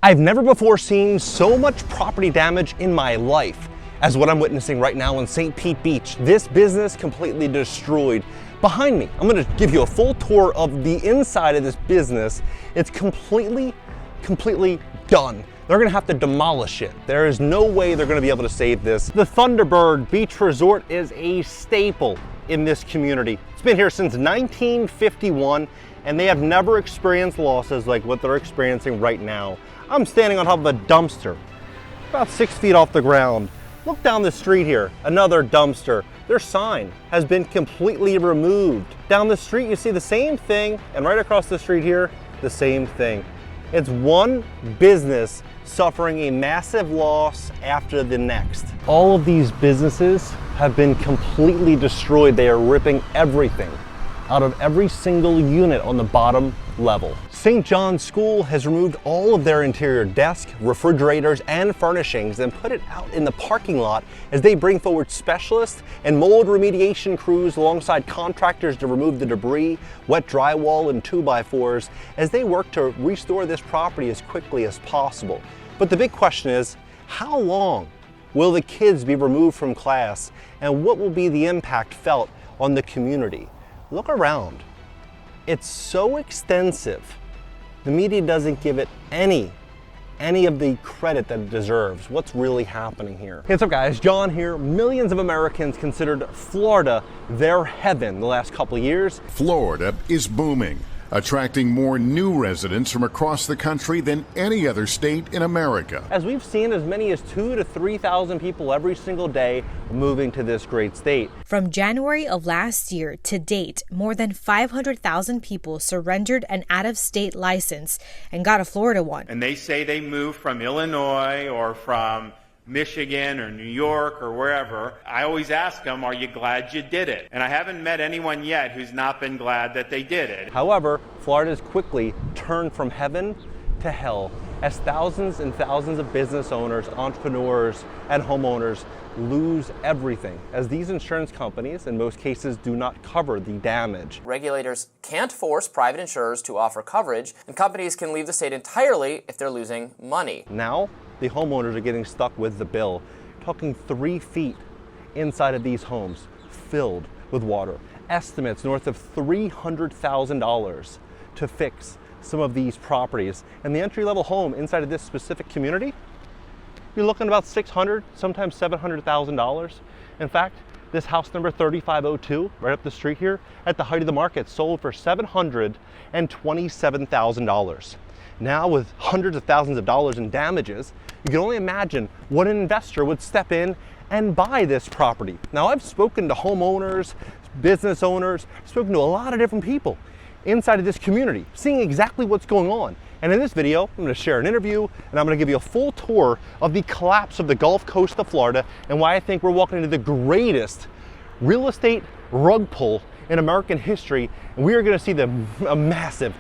I've never before seen so much property damage in my life as what I'm witnessing right now in St. Pete Beach. This business completely destroyed. Behind me, I'm gonna give you a full tour of the inside of this business. It's completely done. They're gonna have to demolish it. There is no way they're gonna be able to save this. The Thunderbird Beach Resort is a staple in this community. It's been here since 1951, and they have never experienced losses like what they're experiencing right now. I'm standing on top of a dumpster, about 6 feet off the ground. Look down the street here, another dumpster. Their sign has been completely removed. Down the street, you see the same thing, and right across the street here, the same thing. It's one business suffering a massive loss after the next. All of these businesses have been completely destroyed. They are ripping everything out of every single unit on the bottom level. St. John's School has removed all of their interior desks, refrigerators, and furnishings and put it out in the parking lot as they bring forward specialists and mold remediation crews alongside contractors to remove the debris, wet drywall, and 2x4s as they work to restore this property as quickly as possible. But the big question is, how long will the kids be removed from class, and what will be the impact felt on the community? Look around. It's so extensive. The media doesn't give it any of the credit that it deserves. What's really happening here? Hey, what's up guys? John here. Millions of Americans considered Florida their heaven the last couple of years. Florida is booming, attracting more new residents from across the country than any other state in America. As we've seen as many as 2,000 to 3,000 people every single day moving to this great state. From January of last year to date, more than 500,000 people surrendered an out-of-state license and got a Florida one. And they say they moved from Illinois or from Michigan or New York or wherever. I always ask them, are you glad you did it? And I haven't met anyone yet who's not been glad that they did it. However, Florida has quickly turned from heaven to hell as thousands and thousands of business owners, entrepreneurs, and homeowners lose everything as these insurance companies in most cases do not cover the damage. Regulators can't force private insurers to offer coverage, and companies can leave the state entirely if they're losing money. Now, the homeowners are getting stuck with the bill, talking 3 feet inside of these homes filled with water. Estimates north of $300,000 to fix some of these properties. And the entry-level home inside of this specific community, you're looking about $600,000, sometimes $700,000. In fact, this house number 3502, right up the street here, at the height of the market, sold for $727,000. Now with hundreds of thousands of dollars in damages, you can only imagine what an investor would step in and buy this property. Now I've spoken to homeowners, business owners, spoken to a lot of different people inside of this community, seeing exactly what's going on. And in this video, I'm going to share an interview and I'm going to give you a full tour of the collapse of the Gulf Coast of Florida and why I think we're walking into the greatest real estate rug pull in American history. And we are going to see a massive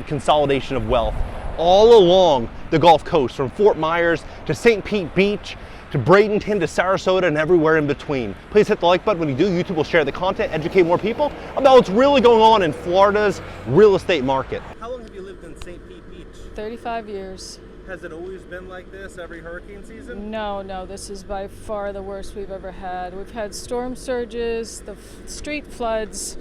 consolidation of wealth all along the Gulf Coast, from Fort Myers to St. Pete Beach to Bradenton to Sarasota and everywhere in between. Please hit the like button. When you do, YouTube will share the content, educate more people about what's really going on in Florida's real estate market. How long have you lived in St. Pete Beach? 35 years. Has it always been like this every hurricane season? No, this is by far the worst we've ever had. We've had storm surges, the street floods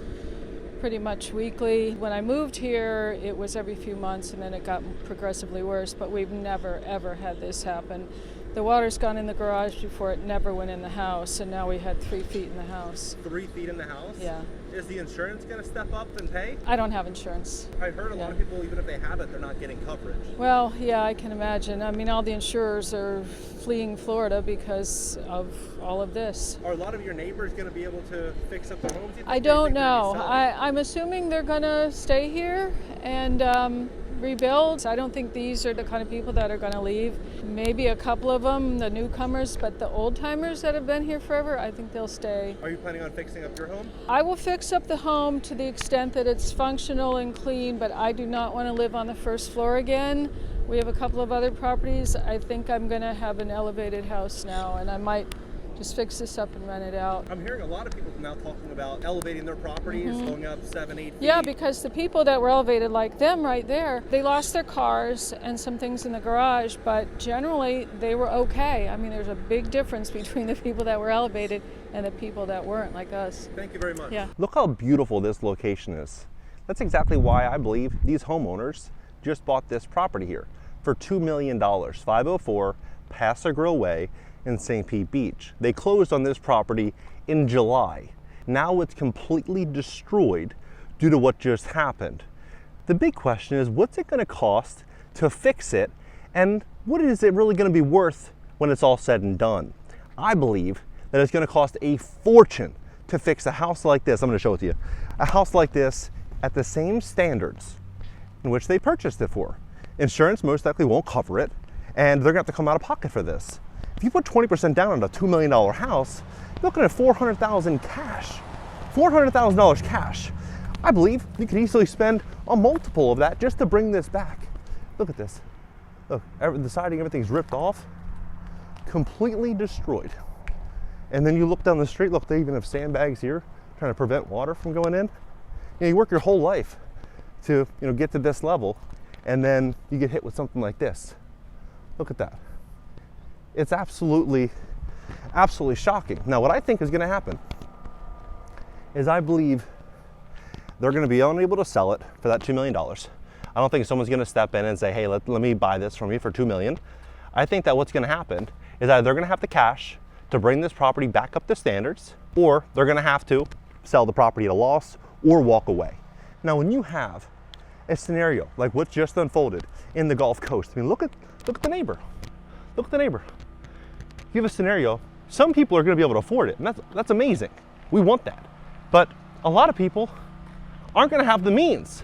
pretty much weekly. When I moved here, it was every few months and then it got progressively worse, but we've never ever had this happen. The water's gone in the garage before it never went in the house, and now we had 3 feet in the house. 3 feet in the house? Yeah. Is the insurance going to step up and pay? I don't have insurance. I heard a lot of people, even if they have it, they're not getting coverage. Well, yeah, I can imagine. I mean, all the insurers are fleeing Florida because of all of this. Are a lot of your neighbors going to be able to fix up their homes? I don't know. I'm assuming they're going to stay here and rebuild. I don't think these are the kind of people that are going to leave. Maybe a couple of them, the newcomers, but the old timers that have been here forever, I think they'll stay. Are you planning on fixing up your home? I will fix up the home to the extent that it's functional and clean, but I do not want to live on the first floor again. We have a couple of other properties. I think I'm going to have an elevated house now, and I might just fix this up and rent it out. I'm hearing a lot of people now talking about elevating their properties, going up 7, 8 feet. Yeah, because the people that were elevated like them right there, they lost their cars and some things in the garage, but generally they were okay. I mean, there's a big difference between the people that were elevated and the people that weren't, like us. Thank you very much. Yeah. Look how beautiful this location is. That's exactly why I believe these homeowners just bought this property here for $2 million, 504 Paso Grill Way in St. Pete Beach. They closed on this property in July. Now it's completely destroyed due to what just happened. The big question is, what's it going to cost to fix it, and what is it really going to be worth when it's all said and done? I believe that it's going to cost a fortune to fix a house like this. I'm going to show it to you. A house like this at the same standards in which they purchased it for. Insurance most likely won't cover it, and they're going to have to come out of pocket for this. If you put 20% down on a $2 million house, you're looking at $400,000 cash. $400,000 cash. I believe you could easily spend a multiple of that just to bring this back. Look at this. Look, the siding, everything's ripped off, completely destroyed. And then you look down the street, look, they even have sandbags here trying to prevent water from going in. You work your whole life to get to this level, and then you get hit with something like this. Look at that. It's absolutely shocking. Now, what I think is going to happen is I believe they're going to be unable to sell it for that $2 million. I don't think someone's going to step in and say, hey, let me buy this from you for $2 million. I think that what's going to happen is either they're going to have the cash to bring this property back up to standards, or they're going to have to sell the property at a loss or walk away. Now, when you have a scenario like what just unfolded in the Gulf Coast, I mean, look at the neighbor. Look at the neighbor. You have a scenario, some people are going to be able to afford it, and that's amazing. We want that. But a lot of people aren't going to have the means.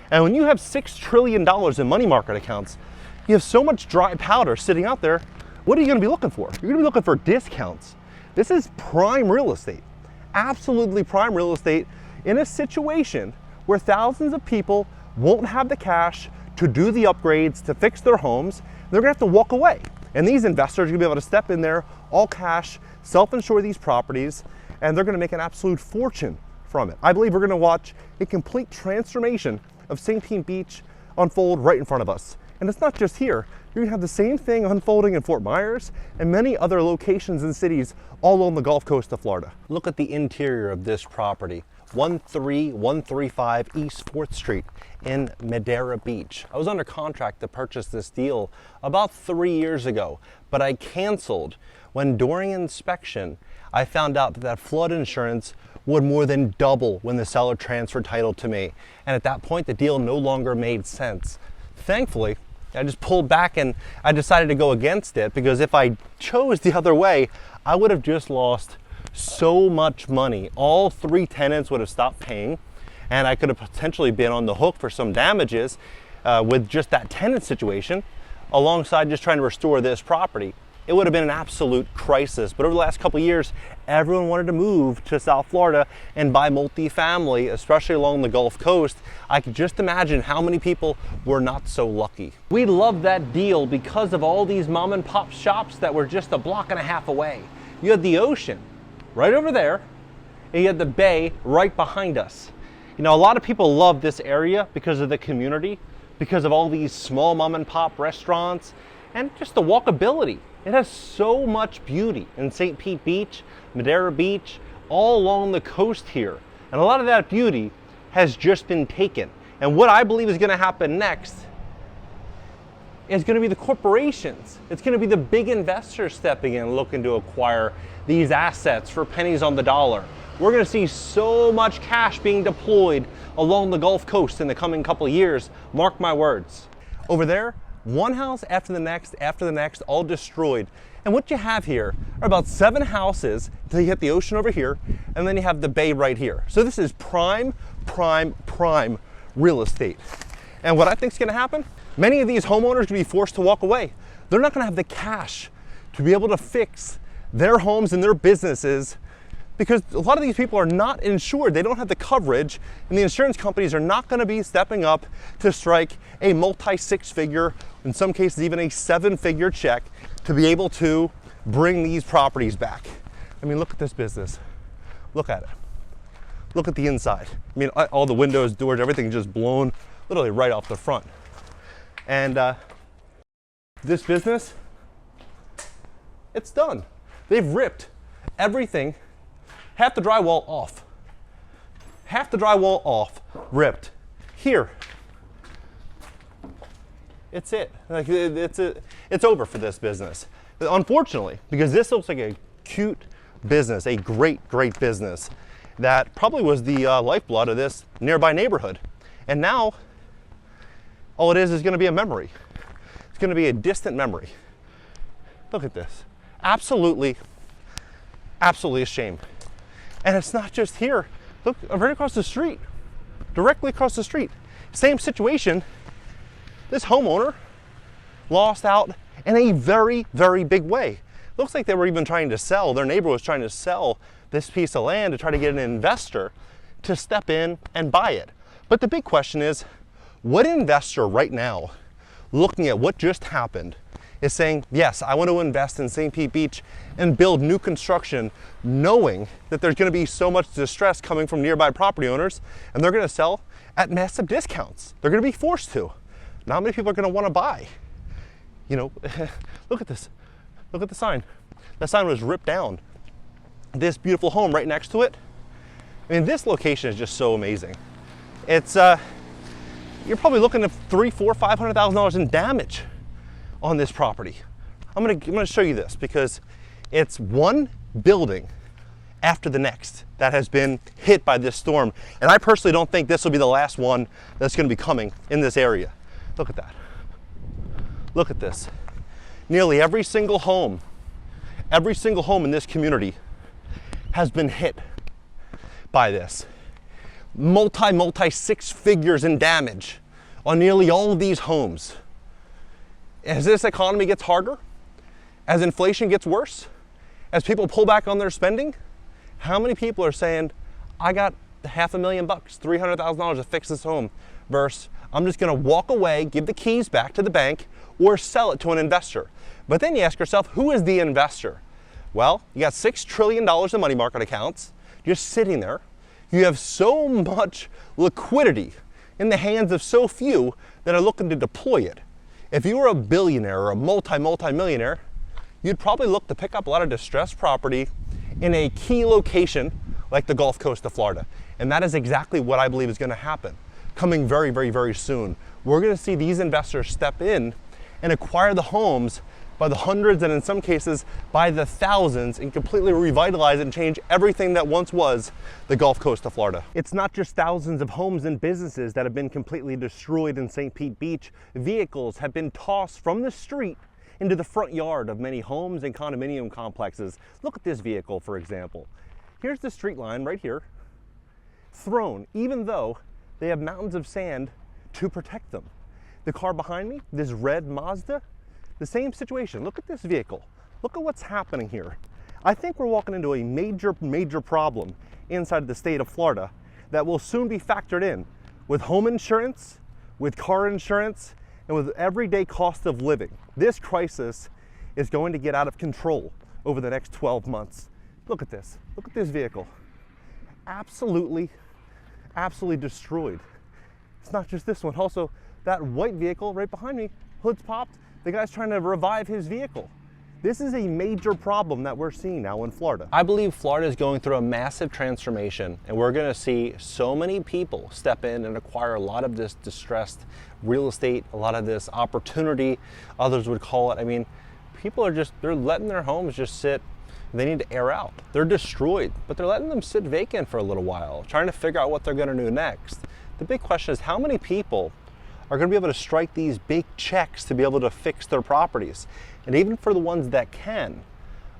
And when you have $6 trillion in money market accounts, you have so much dry powder sitting out there, what are you going to be looking for? You're going to be looking for discounts. This is prime real estate, absolutely prime real estate in a situation where thousands of people won't have the cash to do the upgrades, to fix their homes. They're going to have to walk away. And these investors are going to be able to step in there, all cash, self-insure these properties, and they're going to make an absolute fortune from it. I believe we're going to watch a complete transformation of St. Pete Beach unfold right in front of us. And it's not just here. You're going to have the same thing unfolding in Fort Myers and many other locations and cities all along the Gulf Coast of Florida. Look at the interior of this property. 13135 East 4th Street in Madera Beach. I was under contract to purchase this deal about 3 years ago, but I canceled when during inspection I found out that flood insurance would more than double when the seller transferred title to me. And at that point, the deal no longer made sense. Thankfully, I just pulled back and I decided to go against it, because if I chose the other way, I would have just lost so much money. All 3 tenants would have stopped paying, and I could have potentially been on the hook for some damages with just that tenant situation, alongside just trying to restore this property. It would have been an absolute crisis. But over the last couple of years, everyone wanted to move to South Florida and buy multifamily, especially along the Gulf Coast. I could just imagine how many people were not so lucky. We loved that deal because of all these mom and pop shops that were just a block and a half away. You had the ocean right over there, and you had the bay right behind us. A lot of people love this area because of the community, because of all these small mom and pop restaurants, and just the walkability. It has so much beauty in St. Pete Beach, Madera Beach, all along the coast here. And a lot of that beauty has just been taken. And what I believe is going to happen next is going to be the corporations. It's going to be the big investors stepping in, looking to acquire these assets for pennies on the dollar. We're going to see so much cash being deployed along the Gulf Coast in the coming couple of years. Mark my words. Over there, one house after the next, all destroyed. And what you have here are about 7 houses until you hit the ocean over here, and then you have the bay right here. So this is prime real estate. And what I think is going to happen, many of these homeowners are going to be forced to walk away. They're not going to have the cash to be able to fix their homes and their businesses, because a lot of these people are not insured. They don't have the coverage, and the insurance companies are not going to be stepping up to strike a multi-6-figure, in some cases even a 7-figure check, to be able to bring these properties back. I mean, look at this business. Look at it. Look at the inside. I mean, all the windows, doors, everything just blown literally right off the front. And this business, it's done. They've ripped everything, half the drywall off. Half the drywall off, ripped. Here, it's it. Like it's over for this business. Unfortunately, because this looks like a cute business, a great business that probably was the lifeblood of this nearby neighborhood. And now, all it is going to be a memory. It's going to be a distant memory. Look at this. Absolutely a shame. And it's not just here. Look, right across the street, directly across the street. Same situation. This homeowner lost out in a very big way. Looks like they were even trying to sell, their neighbor was trying to sell this piece of land to try to get an investor to step in and buy it. But the big question is, what investor right now, looking at what just happened, is saying, yes, I want to invest in St. Pete Beach and build new construction, knowing that there's going to be so much distress coming from nearby property owners, and they're going to sell at massive discounts. They're going to be forced to. Not many people are going to want to buy. You know, look at this. Look at the sign. That sign was ripped down. This beautiful home right next to it. I mean, this location is just so amazing. It's you're probably looking at $300,000, $400,000, $500,000 in damage on this property. I'm gonna show you this because it's one building after the next that has been hit by this storm. And I personally don't think this will be the last one that's gonna be coming in this area. Look at that. Look at this. Nearly every single home in this community has been hit by this. Multi six figures in damage on nearly all of these homes. As this economy gets harder, as inflation gets worse, as people pull back on their spending, how many people are saying, I got $500,000, $300,000 to fix this home, versus I'm just gonna walk away, give the keys back to the bank, or sell it to an investor. But then you ask yourself, who is the investor? Well, you got $6 trillion in money market accounts just sitting there. You have so much liquidity in the hands of so few that are looking to deploy it. If you were a billionaire or a multi-millionaire, you'd probably look to pick up a lot of distressed property in a key location like the Gulf Coast of Florida. And that is exactly what I believe is going to happen coming very soon. We're going to see these investors step in and acquire the homes by the hundreds and in some cases by the thousands and completely revitalize and change everything that once was the Gulf Coast of Florida. It's not just thousands of homes and businesses that have been completely destroyed in St. Pete Beach. Vehicles have been tossed from the street into the front yard of many homes and condominium complexes. Look at this vehicle, for example. Here's the street line right here, thrown, even though they have mountains of sand to protect them. The car behind me, this red Mazda, the same situation. Look at this vehicle. Look at what's happening here. I think we're walking into a major problem inside the state of Florida that will soon be factored in with home insurance, with car insurance, and with everyday cost of living. This crisis is going to get out of control over the next 12 months. Look at this. Look at this vehicle. Absolutely destroyed. It's not just this one. Also, that white vehicle right behind me, hood's popped. The guy's trying to revive his vehicle. This is a major problem that we're seeing now in Florida. I believe Florida is going through a massive transformation, and we're going to see so many people step in and acquire a lot of this distressed real estate, a lot of this opportunity, others would call it. I mean, people are they're letting their homes just sit. They need to air out. They're destroyed, but they're letting them sit vacant for a little while, trying to figure out what they're going to do next. The big question is, how many people are going to be able to strike these big checks to be able to fix their properties? And even for the ones that can,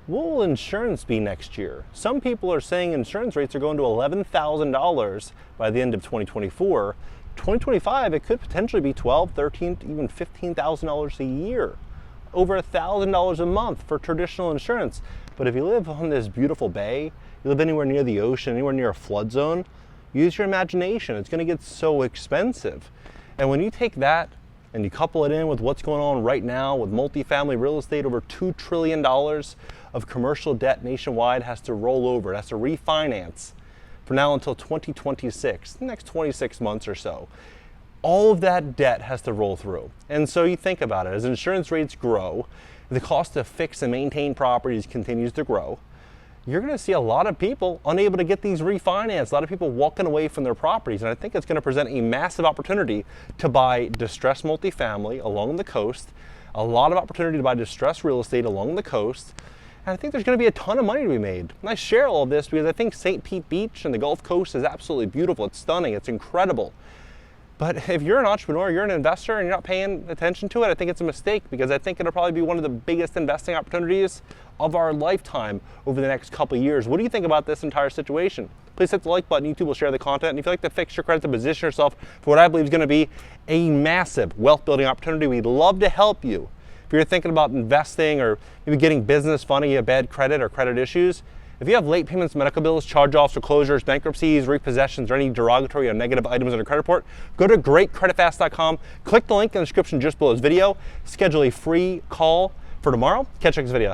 what will insurance be next year? Some people are saying insurance rates are going to $11,000 by the end of 2024. 2025, it could potentially be $12,000, $13,000, even $15,000 a year. Over $1,000 a month for traditional insurance. But if you live on this beautiful bay, you live anywhere near the ocean, anywhere near a flood zone, use your imagination. It's going to get so expensive. And when you take that and you couple it in with what's going on right now with multifamily real estate, over $2 trillion of commercial debt nationwide has to roll over, it has to refinance from now until 2026, the next 26 months or so. All of that debt has to roll through. And so you think about it, as insurance rates grow, the cost to fix and maintain properties continues to grow. You're going to see a lot of people unable to get these refinanced, a lot of people walking away from their properties. And I think it's going to present a massive opportunity to buy distressed multifamily along the coast, a lot of opportunity to buy distressed real estate along the coast. And I think there's going to be a ton of money to be made. And I share all of this because I think St. Pete Beach and the Gulf Coast is absolutely beautiful. It's stunning. It's incredible. But if you're an entrepreneur, you're an investor, and you're not paying attention to it, I think it's a mistake, because I think it'll probably be one of the biggest investing opportunities of our lifetime over the next couple of years. What do you think about this entire situation? Please hit the like button. YouTube will share the content. And if you'd like to fix your credit to position yourself for what I believe is going to be a massive wealth building opportunity, we'd love to help you. If you're thinking about investing or maybe getting business funding, you have bad credit or credit issues, if you have late payments, medical bills, charge-offs, foreclosures, bankruptcies, repossessions, or any derogatory or negative items on your credit report, go to greatcreditfast.com, click the link in the description just below this video, schedule a free call for tomorrow. Catch you next video.